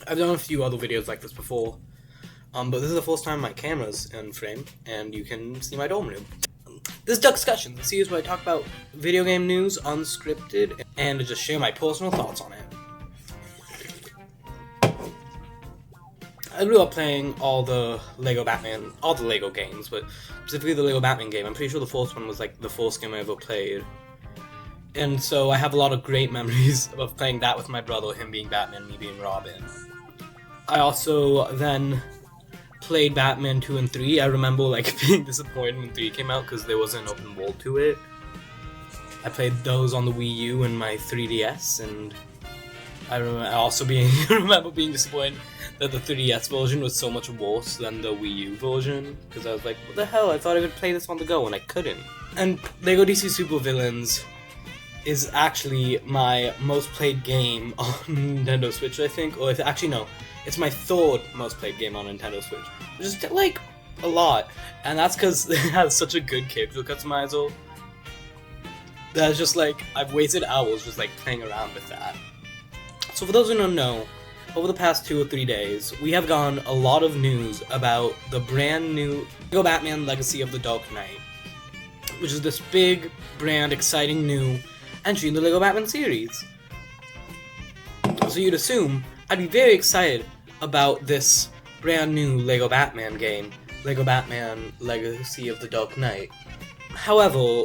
I've done a few other videos like this before, but this is the first time my camera's in frame, and you can see my dorm room. This is Duckscussions, the series where I talk about video game news unscripted, and to just share my personal thoughts on it. I grew up playing all the Lego games, but specifically the Lego Batman game. I'm pretty sure the first one was like the first game I ever played. And so I have a lot of great memories of playing that with my brother, him being Batman, me being Robin. I also then played Batman 2 and 3. I remember like being disappointed when 3 came out because there wasn't an open world to it. I played those on the Wii U and my 3DS, and I remember being disappointed that the 3DS version was so much worse than the Wii U version, because I was like, what the hell, I thought I could play this on the go, and I couldn't. And Lego DC Super Villains is actually my most played game on Nintendo Switch, I think, or actually no, it's my third most played game on Nintendo Switch, which is like a lot, and that's because it has such a good character customizer. That's just like, I've wasted hours just like playing around with that. So for those who don't know, over the past 2 or 3 days, we have gotten a lot of news about the brand new Lego Batman Legacy of the Dark Knight, which is this big, brand, exciting new entry in the Lego Batman series. So you'd assume I'd be very excited about this brand new Lego Batman game, Lego Batman Legacy of the Dark Knight. However,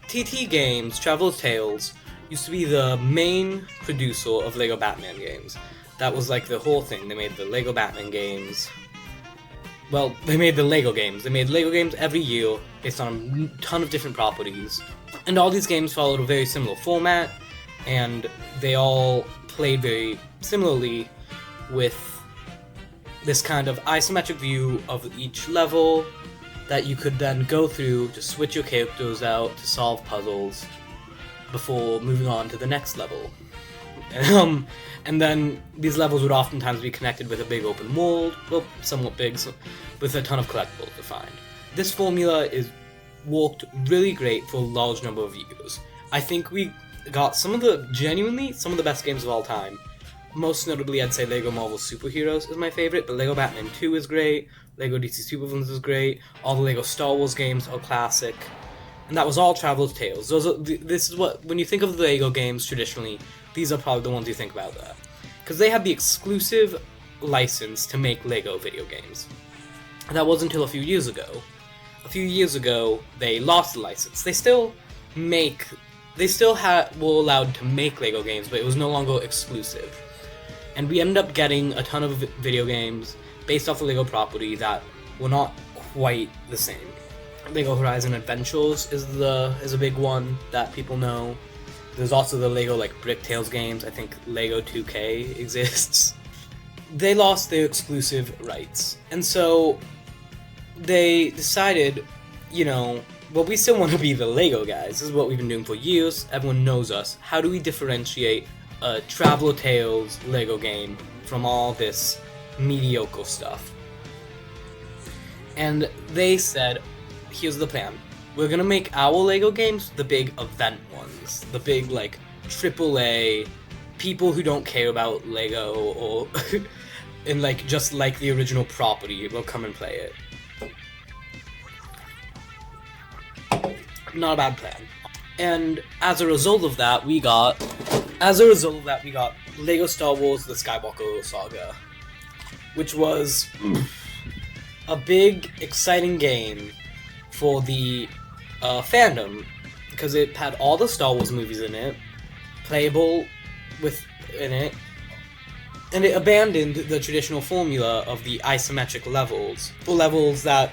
TT Games, Traveler's Tales, used to be the main producer of Lego Batman games. That was like the whole thing. They made the Lego Batman games. Well, they made the Lego games. They made Lego games every year based on a ton of different properties. And all these games followed a very similar format, and they all played very similarly with this kind of isometric view of each level that you could then go through to switch your characters out to solve puzzles before moving on to the next level. And then these levels would oftentimes be connected with a big open world, well, somewhat big, so, with a ton of collectibles to find. This formula worked really great for a large number of years. I think we got genuinely some of the best games of all time. Most notably, I'd say Lego Marvel Superheroes is my favorite, but Lego Batman 2 is great, Lego DC Super Villains is great, all the Lego Star Wars games are classic, and that was all Traveler's Tales. This is what, when you think of the Lego games traditionally, these are probably the ones you think about there. Because they had the exclusive license to make Lego video games. And that wasn't until a few years ago. A few years ago, they lost the license. They still were allowed to make Lego games, but it was no longer exclusive. And we ended up getting a ton of video games based off the Lego property that were not quite the same. Lego Horizon Adventures is a big one that people know. There's also the Lego Brick Tales games. I think Lego 2K exists. They lost their exclusive rights, and so they decided, well, we still want to be the Lego guys. This is what we've been doing for years. Everyone knows us. How do we differentiate a Traveler's Tales Lego game from all this mediocre stuff? And they said, here's the plan. We're gonna make our Lego games the big event ones. The big, AAA, people who don't care about Lego or and just like the original property will come and play it. Not a bad plan. And as a result of that, we got Lego Star Wars: The Skywalker Saga, which was a big, exciting game for the fandom, because it had all the Star Wars movies in it, playable in it, and it abandoned the traditional formula of the isometric levels, for levels that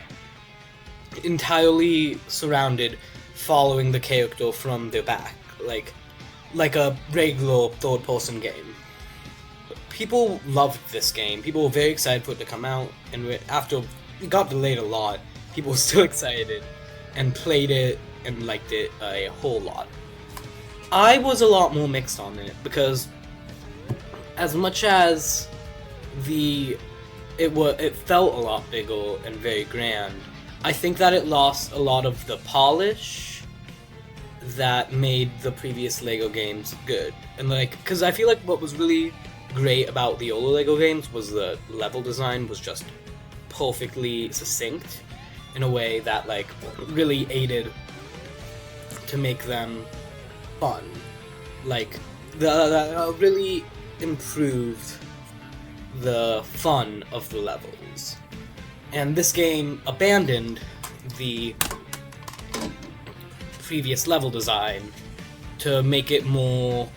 entirely surrounded following the character from their back, like a regular third-person game. People loved this game. People were very excited for it to come out, and after it got delayed a lot, people were still excited and played it and liked it a whole lot. I was a lot more mixed on it, because as much as it felt a lot bigger and very grand, I think that it lost a lot of the polish that made the previous Lego games good. And because I feel like what was really great about the older LEGO games was the level design was just perfectly succinct in a way that like really aided to make them fun. Like the really improved the fun of the levels. And this game abandoned the previous level design to make it more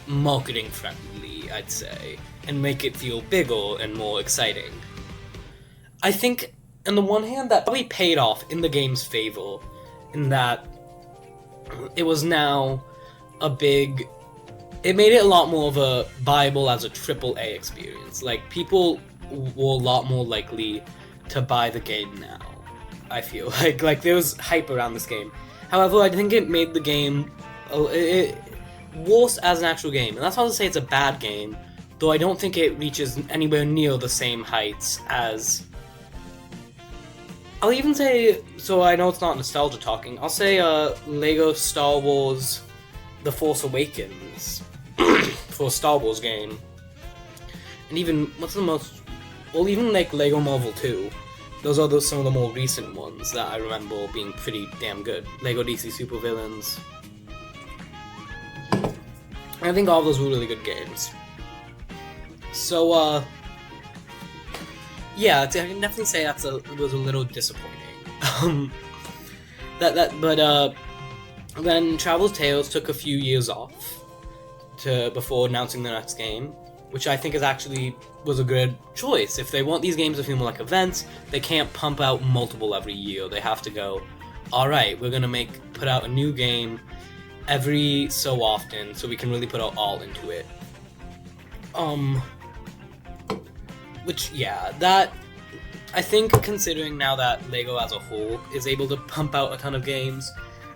marketing friendly, I'd say, and make it feel bigger and more exciting. I think, on the one hand, that probably paid off in the game's favor, in that it was now it made it a lot more of a viable as a AAA experience. Like, people were a lot more likely to buy the game now, I feel. Like there was hype around this game. However, I think it made the game worse as an actual game. And that's not to say it's a bad game, though I don't think it reaches anywhere near the same heights as... I'll even say, so I know it's not nostalgia talking, I'll say LEGO Star Wars The Force Awakens for a Star Wars game. And even, even like LEGO Marvel 2. Those are some of the more recent ones that I remember being pretty damn good. LEGO DC Supervillains. I think all of those were really good games. So, yeah, I can definitely say it was a little disappointing. But then Travel's Tales took a few years off before announcing the next game, which I think was a good choice. If they want these games to feel more like events, they can't pump out multiple every year. They have to go, alright, we're gonna put out a new game every so often, so we can really put our all into it. Which, yeah, that... I think, considering now that LEGO as a whole is able to pump out a ton of games,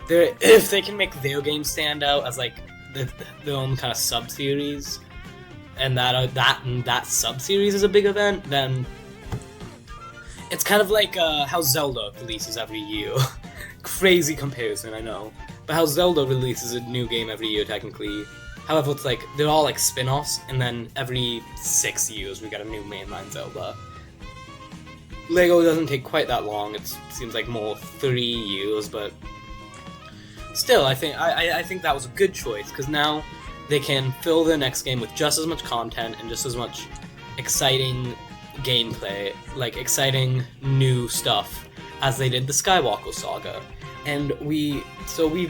if they can make their game stand out as, like, their own kind of sub-series, and that sub-series is a big event, then it's kind of like how Zelda releases every year. Crazy comparison, I know. But how Zelda releases a new game every year, technically. However, it's like, they're all like spin-offs, and then every 6 years we got a new mainline Zelda. LEGO doesn't take quite that long, it seems like more 3 years, but still, I think that was a good choice, because now they can fill their next game with just as much content and just as much exciting gameplay, like exciting new stuff, as they did the Skywalker Saga. And we've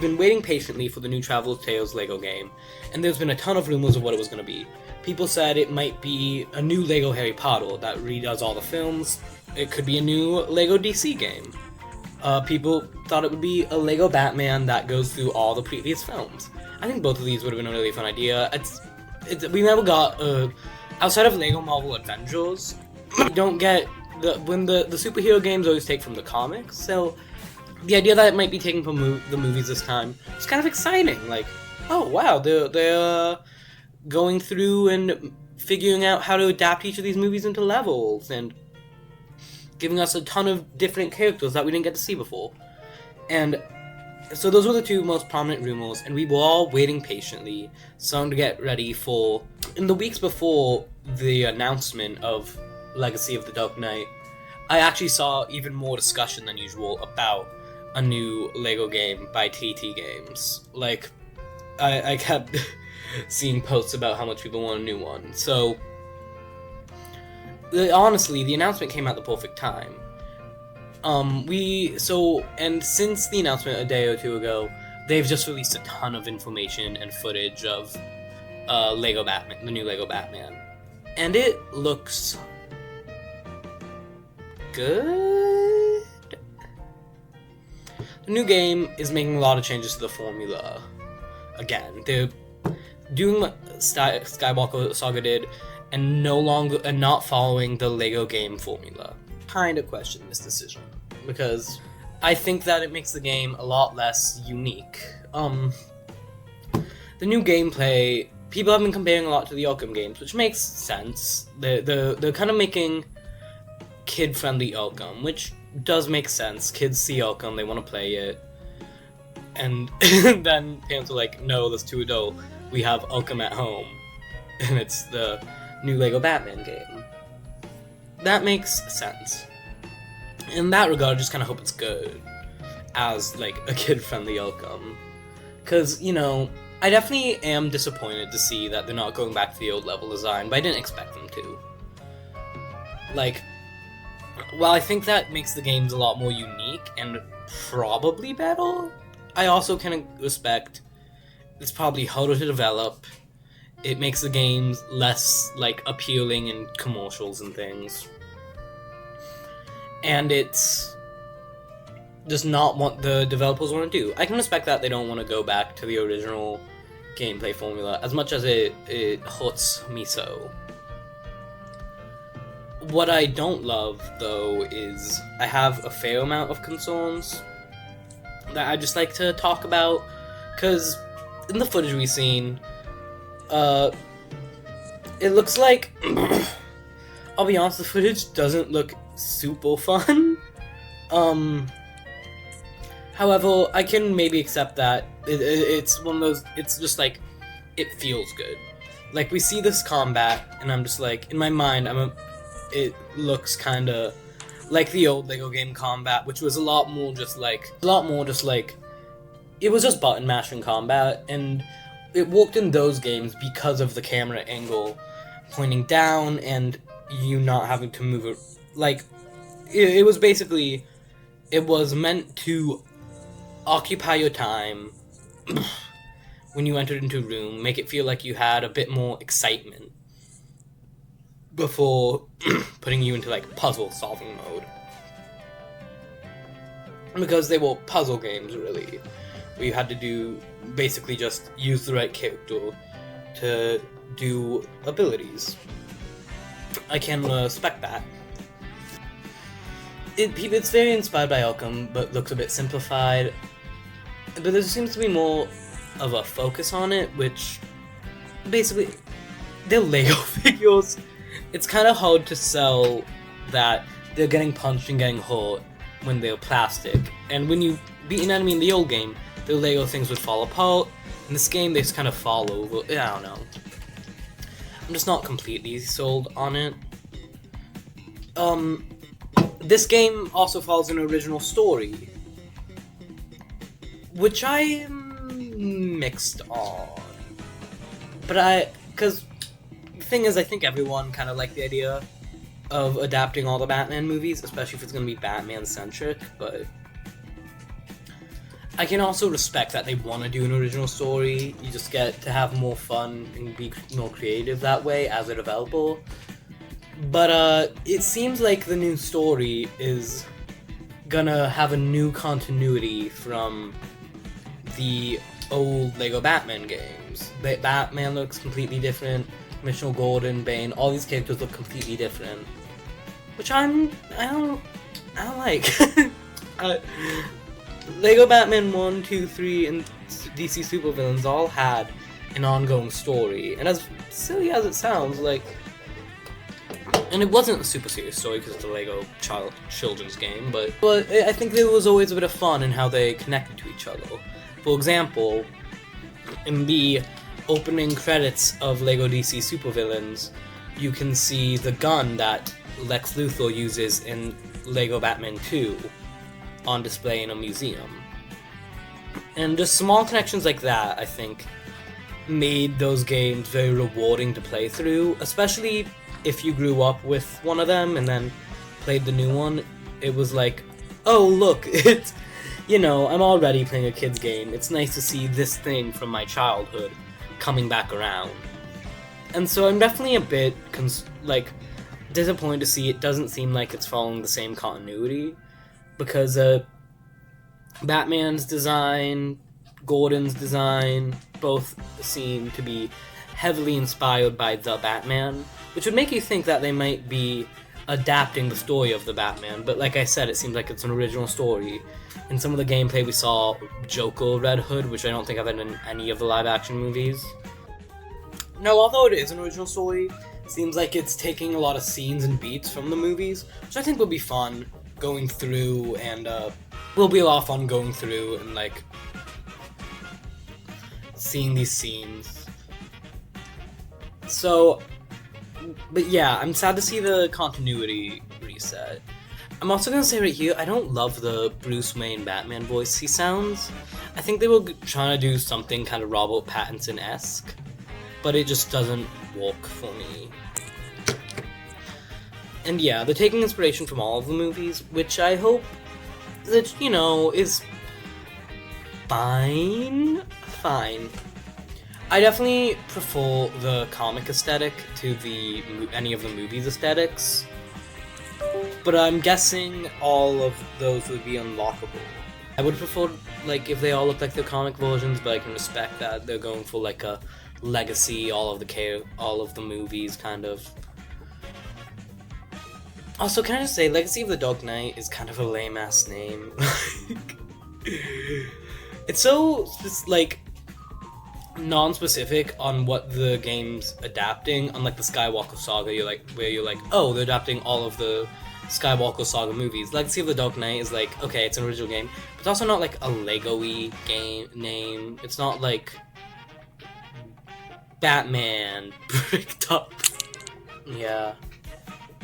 been waiting patiently for the new Travel's Tales LEGO game, and there's been a ton of rumors of what it was going to be. People said it might be a new LEGO Harry Potter that redoes all the films. It could be a new LEGO DC game. People thought it would be a LEGO Batman that goes through all the previous films. I think both of these would have been a really fun idea. We never got, outside of LEGO Marvel Avengers, we don't get, when the superhero games always take from the comics, so the idea that it might be taken from the movies this time is kind of exciting. Like, oh wow, they're going through and figuring out how to adapt each of these movies into levels, and giving us a ton of different characters that we didn't get to see before. And so those were the two most prominent rumors, and we were all waiting patiently, starting to get ready for... In the weeks before the announcement of Legacy of the Dark Knight, I actually saw even more discussion than usual about a new LEGO game by TT Games. Like, I kept seeing posts about how much people want a new one. So, honestly, the announcement came at the perfect time. And since the announcement a day or two ago, they've just released a ton of information and footage of LEGO Batman, the new LEGO Batman. And it looks good? The new game is making a lot of changes to the formula. Again, they're doing what Skywalker Saga did, and not following the LEGO game formula. Kind of question this decision, because I think that it makes the game a lot less unique. The new gameplay, people have been comparing a lot to the Arkham games, which makes sense. They're kind of making kid-friendly Arkham, which does make sense. Kids see Arkham, they want to play it, and then parents are like, no, that's too adult. We have Arkham at home, and it's the new Lego Batman game. That makes sense. In that regard, I just kind of hope it's good as, like, a kid-friendly outcome. Because, you know, I definitely am disappointed to see that they're not going back to the old level design, but I didn't expect them to. Like, while I think that makes the games a lot more unique and probably better, I also can respect it's probably harder to develop. It makes the games less, like, appealing in commercials and things. And it's just not what the developers want to do. I can respect that they don't want to go back to the original gameplay formula, as much as it hurts me so. What I don't love, though, is I have a fair amount of concerns that I just like to talk about, because in the footage we've seen, it looks like, I'll be honest, the footage doesn't look super fun. However, I can maybe accept that it's one of those, it's just like, it feels good. Like, we see this combat, and I'm just like, in my mind, it looks kinda like the old Lego game combat, which was a lot more just like, it was just button mashing combat, and it worked in those games because of the camera angle pointing down and you not having to move it. Like, it was basically, it was meant to occupy your time when you entered into a room, make it feel like you had a bit more excitement before putting you into, like, puzzle solving mode. Because they were puzzle games, really, where you had to basically just use the right character to do abilities. I can respect that. It's very inspired by Arkham, but looks a bit simplified. But there seems to be more of a focus on it, which basically, they're Lego figures. It's kind of hard to sell that they're getting punched and getting hurt when they're plastic. And when you beat an enemy in the old game, the Lego things would fall apart. In this game, they just kind of fall over. I don't know. I'm just not completely sold on it. This game also follows an original story, which I am mixed on. Because the thing is, I think everyone kind of liked the idea of adapting all the Batman movies, especially if it's going to be Batman-centric, but I can also respect that they want to do an original story. You just get to have more fun and be more creative that way as a developer. But it seems like the new story is gonna have a new continuity from the old Lego Batman games. Batman looks completely different. Commissioner Gordon, Bane, all these characters look completely different, which I don't like. Lego Batman 1, 2, 3, and DC Supervillains all had an ongoing story, and as silly as it sounds, like, and it wasn't a super serious story because it's a Lego children's game, but I think there was always a bit of fun in how they connected to each other. For example, in the opening credits of Lego DC Supervillains, you can see the gun that Lex Luthor uses in Lego Batman 2 on display in a museum. And just small connections like that, I think, made those games very rewarding to play through, especially if you grew up with one of them and then played the new one. It was like, oh look, it's, you know, I'm already playing a kid's game. It's nice to see this thing from my childhood coming back around. And so I'm definitely a bit, disappointed to see it doesn't seem like it's following the same continuity, because Batman's design, Gordon's design, both seem to be heavily inspired by the Batman, which would make you think that they might be adapting the story of the Batman, but like I said, it seems like it's an original story. In some of the gameplay we saw Joker Red Hood, which I don't think I've had in any of the live-action movies. No, although it is an original story, it seems like it's taking a lot of scenes and beats from the movies, which I think would be fun going through, and will be a lot of fun going through and, like, seeing these scenes. So, But yeah, I'm sad to see the continuity reset. I'm also gonna say right here, I don't love the Bruce Wayne Batman voice he sounds. I think they were trying to do something kind of Robert Pattinson-esque, but it just doesn't work for me. And yeah, they're taking inspiration from all of the movies, which I hope that, you know, is fine. Fine. I definitely prefer the comic aesthetic to any of the movies' aesthetics, but I'm guessing all of those would be unlockable. I would prefer, like, if they all look like the comic versions, but I can respect that they're going for, like, a legacy, all of the movies, kind of. Also, can I just say, Legacy of the Dark Knight is kind of a lame-ass name. It's so, like, non-specific on what the game's adapting, unlike the Skywalker Saga, where you're like, oh, they're adapting all of the Skywalker Saga movies. Legacy of the Dark Knight is like, okay, it's an original game, but it's also not like a Lego-y game name. It's not like Batman bricked up. Yeah.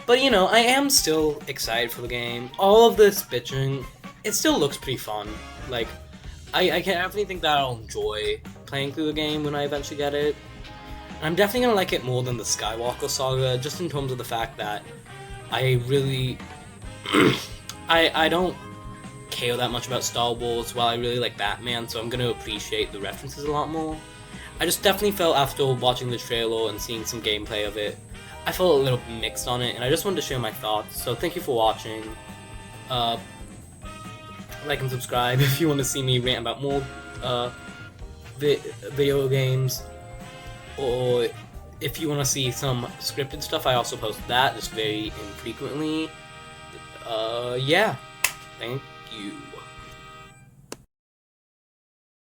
But you know, I am still excited for the game. All of this bitching, it still looks pretty fun. Like, I definitely think that I'll enjoy playing through the game when I eventually get it. And I'm definitely gonna like it more than the Skywalker Saga, just in terms of the fact that I really... I don't care that much about Star Wars, while I really like Batman, so I'm gonna appreciate the references a lot more. I just definitely felt after watching the trailer and seeing some gameplay of it, I felt a little mixed on it, and I just wanted to share my thoughts, so thank you for watching. Like and subscribe if you want to see me rant about more video games, or if you want to see some scripted stuff, I also post that, just very infrequently. Yeah, thank you.